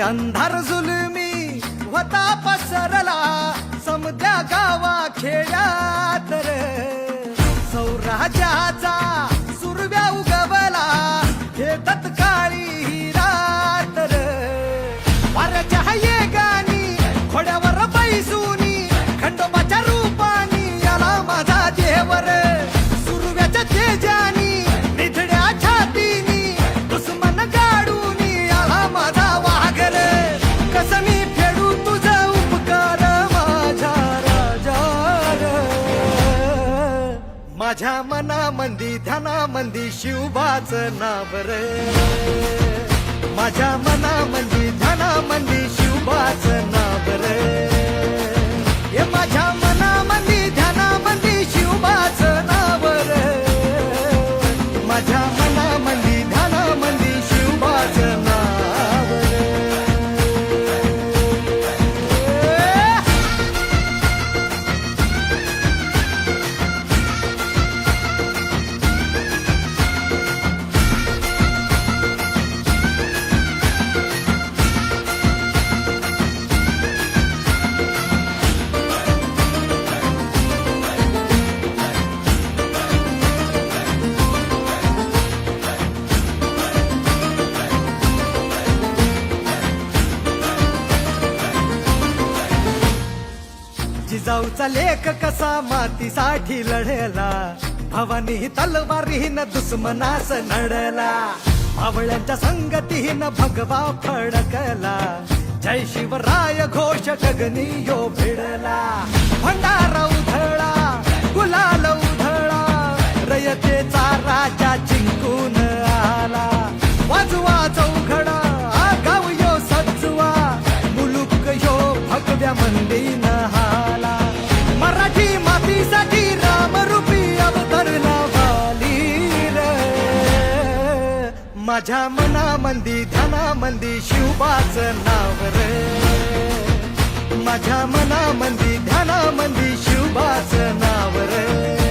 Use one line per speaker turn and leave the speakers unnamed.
अंधार जुलमी होता पसरला समद्या गावा खेड्यात रे सौराज्याचा सुरव्या उगवला हे तत्काळी ही रात रे वाऱ्याच्या येगानी खोड्यावर बैसूनी खंडोबाच्या रूपानी याला माझा देवर सुरव्याच्या तेजानी निधड्या छातीनी दुश्मन गाडूनी याला माझा वाघर कस मी फेडू तुझा उपकार माझ्या राजा माझ्या मनामंदी ध्यानामंदी शिवबाचं नाव रे माझ्या मनामंदी ध्यानामंदी शिवबाचं नाव रे हे माझ्या मनामंदी ध्यानामंदी शिवबाचं नाव रे माझ्या मनामंदी ध्यानामंदी शिवबाचं नाव रे जिजाऊचा लेख कसा मातीसाठी लढला भवानी तलवारीन दुश्मनास नडला मावळ्यांच्या संगतीन भगवा फडकला जय शिवराय घोष गगनी यो भिडला भंडारा उधळा गुलाल उधळा रयतेचा राजा जिंकून आला वाजवा चौघडा गाव यो सजवा मुलुक यो भगव्या मंदीन हाला मराठी मातीसाठी रामरूपी अवतरला वाली रे माझ्या मनामंदी ध्यानामंदी शिवबाचं नाव रे माझ्या मनामंदी ध्यानामंदी शिवबाचं नाव रे